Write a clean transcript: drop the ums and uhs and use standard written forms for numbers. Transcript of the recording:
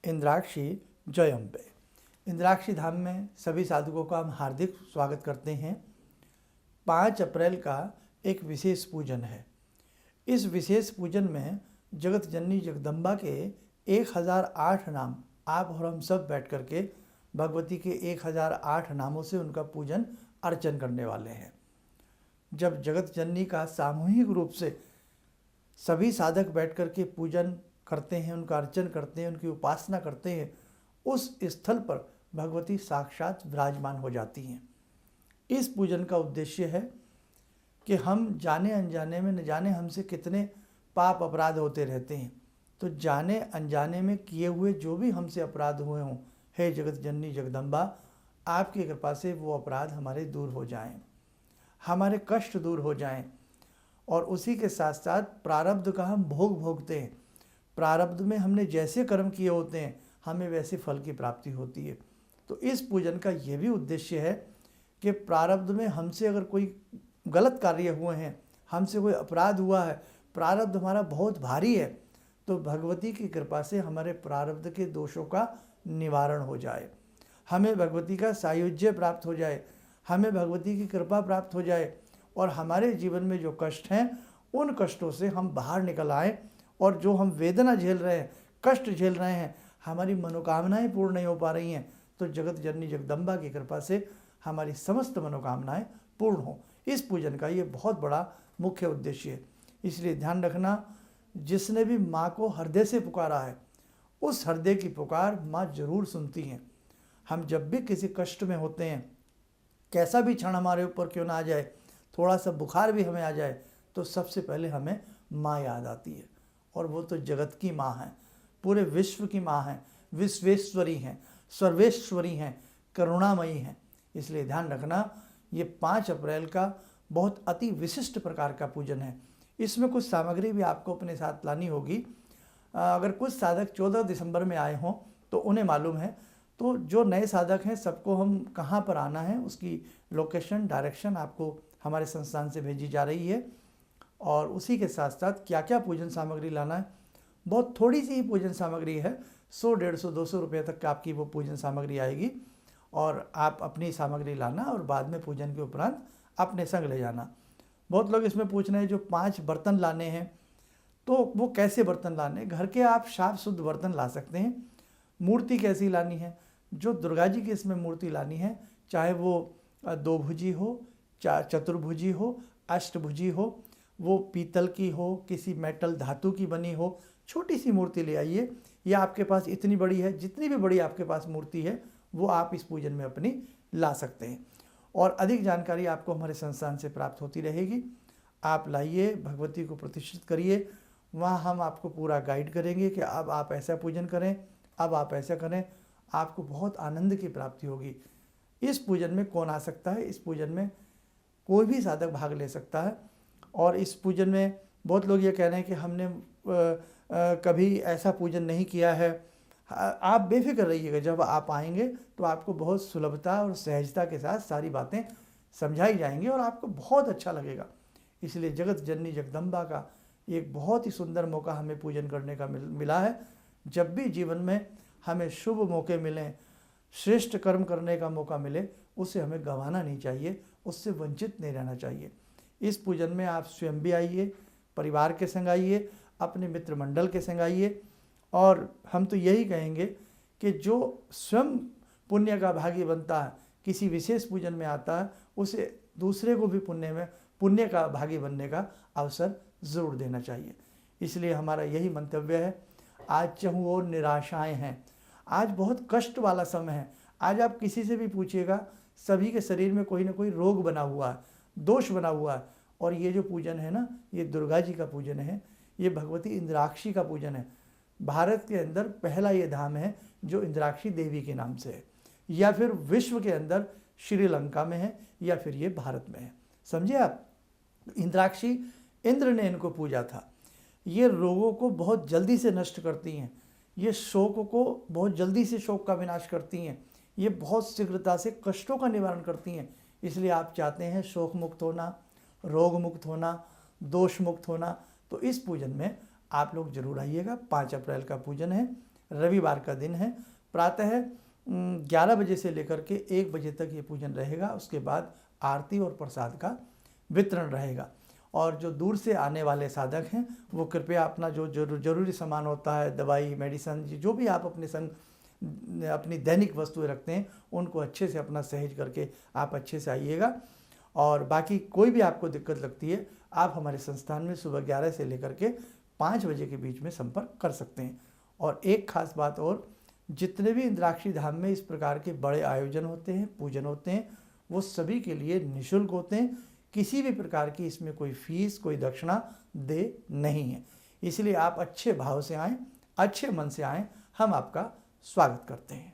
इंद्राक्षी जय अम्बे। इंद्राक्षी धाम में सभी साधकों का हम हार्दिक स्वागत करते हैं। 5 अप्रैल का एक विशेष पूजन है। इस विशेष पूजन में जगत जननी जगदम्बा के 1008 नाम आप और हम सब बैठ करके भगवती के 1008 नामों से उनका पूजन अर्चन करने वाले हैं। जब जगत जननी का सामूहिक रूप से सभी साधक बैठ करके पूजन करते हैं, उनका अर्चन करते हैं, उनकी उपासना करते हैं, उस स्थल पर भगवती साक्षात विराजमान हो जाती हैं। इस पूजन का उद्देश्य है कि हम जाने अनजाने में न जाने हमसे कितने पाप अपराध होते रहते हैं, तो जाने अनजाने में किए हुए जो भी हमसे अपराध हुए हों, हे जगत जननी जगदम्बा, आपकी कृपा से वो अपराध हमारे दूर हो जाएं, हमारे कष्ट दूर हो जाएं, और उसी के साथ साथ प्रारब्ध का हम भोग भोगते हैं। प्रारब्ध में हमने जैसे कर्म किए होते हैं, हमें वैसे फल की प्राप्ति होती है। तो इस पूजन का ये भी उद्देश्य है कि प्रारब्ध में हमसे अगर कोई गलत कार्य हुए हैं, हमसे कोई अपराध हुआ है, प्रारब्ध हमारा बहुत भारी है, तो भगवती की कृपा से हमारे प्रारब्ध के दोषों का निवारण हो जाए, हमें भगवती का सायुज्य प्राप्त हो जाए, हमें भगवती की कृपा प्राप्त हो जाए, और हमारे जीवन में जो कष्ट हैं उन कष्टों से हम बाहर निकल आएँ, और जो हम वेदना झेल रहे हैं, कष्ट झेल रहे हैं, हमारी मनोकामनाएं पूर्ण नहीं हो पा रही हैं, तो जगत जननी जगदम्बा की कृपा से हमारी समस्त मनोकामनाएं पूर्ण हो। इस पूजन का ये बहुत बड़ा मुख्य उद्देश्य है। इसलिए ध्यान रखना, जिसने भी माँ को हृदय से पुकारा है, उस हृदय की पुकार माँ जरूर सुनती हैं। हम जब भी किसी कष्ट में होते हैं, कैसा भी क्षण हमारे ऊपर क्यों ना आ जाए, थोड़ा सा बुखार भी हमें आ जाए, तो सबसे पहले हमें माँ याद आती है, और वो तो जगत की माँ है, पूरे विश्व की माँ है, विश्वेश्वरी हैं, सर्वेश्वरी हैं, करुणामयी हैं। इसलिए ध्यान रखना, ये 5 अप्रैल का बहुत अति विशिष्ट प्रकार का पूजन है। इसमें कुछ सामग्री भी आपको अपने साथ लानी होगी। अगर कुछ साधक 14 दिसंबर में आए हों तो उन्हें मालूम है, तो जो नए साधक हैं सबको हम कहाँ पर आना है उसकी लोकेशन, डायरेक्शन आपको हमारे संस्थान से भेजी जा रही है, और उसी के साथ साथ क्या क्या पूजन सामग्री लाना है। बहुत थोड़ी सी ही पूजन सामग्री है, 100, 150, 200 रुपये तक आपकी वो पूजन सामग्री आएगी, और आप अपनी सामग्री लाना और बाद में पूजन के उपरांत अपने संग ले जाना। बहुत लोग इसमें पूछ रहे हैं जो 5 बर्तन लाने हैं, तो वो कैसे बर्तन लाने हैं। घर के आप साफ शुद्ध बर्तन ला सकते हैं। मूर्ति कैसी लानी है, जो दुर्गा जी की इसमें मूर्ति लानी है, चाहे वो 2 भुजी हो, चतुर्भुजी हो, अष्टभुजी हो, वो पीतल की हो, किसी मेटल धातु की बनी हो, छोटी सी मूर्ति ले आइए, या आपके पास इतनी बड़ी है, जितनी भी बड़ी आपके पास मूर्ति है वो आप इस पूजन में अपनी ला सकते हैं। और अधिक जानकारी आपको हमारे संस्थान से प्राप्त होती रहेगी। आप लाइए, भगवती को प्रतिष्ठित करिए, वहाँ हम आपको पूरा गाइड करेंगे कि अब आप ऐसा पूजन करें, अब आप ऐसा करें, आपको बहुत आनंद की प्राप्ति होगी। इस पूजन में कौन आ सकता है, इस पूजन में कोई भी साधक भाग ले सकता है। और इस पूजन में बहुत लोग ये कह रहे हैं कि हमने कभी ऐसा पूजन नहीं किया है। आप बेफिक्र रहिएगा, जब आप आएंगे तो आपको बहुत सुलभता और सहजता के साथ सारी बातें समझाई जाएंगी और आपको बहुत अच्छा लगेगा। इसलिए जगत जननी जगदम्बा का एक बहुत ही सुंदर मौका हमें पूजन करने का मिला है। जब भी जीवन में हमें शुभ मौके मिलें, श्रेष्ठ कर्म करने का मौका मिले, उसे हमें गंवाना नहीं चाहिए, उससे वंचित नहीं रहना चाहिए। इस पूजन में आप स्वयं भी आइए, परिवार के संग आइए, अपने मित्र मंडल के संग आइए, और हम तो यही कहेंगे कि जो स्वयं पुण्य का भागी बनता है, किसी विशेष पूजन में आता है, उसे दूसरे को भी पुण्य का भागी बनने का अवसर ज़रूर देना चाहिए। इसलिए हमारा यही मंतव्य है। आज चहु और निराशाएं हैं, आज बहुत कष्ट वाला समय है। आज आप किसी से भी पूछिएगा, सभी के शरीर में कोई ना कोई रोग बना हुआ है, दोष बना हुआ है। और ये जो पूजन है ना, ये दुर्गा जी का पूजन है, ये भगवती इंद्राक्षी का पूजन है। भारत के अंदर पहला ये धाम है जो इंद्राक्षी देवी के नाम से है, या फिर विश्व के अंदर श्रीलंका में है, या फिर ये भारत में है। समझे आप, इंद्राक्षी इंद्र ने इनको पूजा था। ये रोगों को बहुत जल्दी से नष्ट करती हैं, ये शोक को बहुत जल्दी से शोक का विनाश करती हैं, ये बहुत शीघ्रता से कष्टों का निवारण करती हैं। इसलिए आप चाहते हैं शोक मुक्त होना, रोग मुक्त होना, दोष मुक्त होना, तो इस पूजन में आप लोग जरूर आइएगा। 5 अप्रैल का पूजन है, रविवार का दिन है। प्रातः 11 बजे से लेकर के 1 बजे तक ये पूजन रहेगा। उसके बाद आरती और प्रसाद का वितरण रहेगा। और जो दूर से आने वाले साधक हैं वो कृपया अपना जो जरूरी सामान होता है, दवाई, मेडिसिन, जो भी आप अपने संग अपनी दैनिक वस्तुएं रखते हैं, उनको अच्छे से अपना सहेज करके आप अच्छे से आइएगा। और बाकी कोई भी आपको दिक्कत लगती है, आप हमारे संस्थान में सुबह 11 से लेकर के 5 बजे के बीच में संपर्क कर सकते हैं। और एक खास बात और, जितने भी इंद्राक्षी धाम में इस प्रकार के बड़े आयोजन होते हैं, पूजन होते हैं, वो सभी के लिए निःशुल्क होते हैं। किसी भी प्रकार की इसमें कोई फीस, कोई दक्षिणा दे नहीं है। इसलिए आप अच्छे भाव से आएँ, अच्छे मन से आएँ, हम आपका स्वागत करते हैं।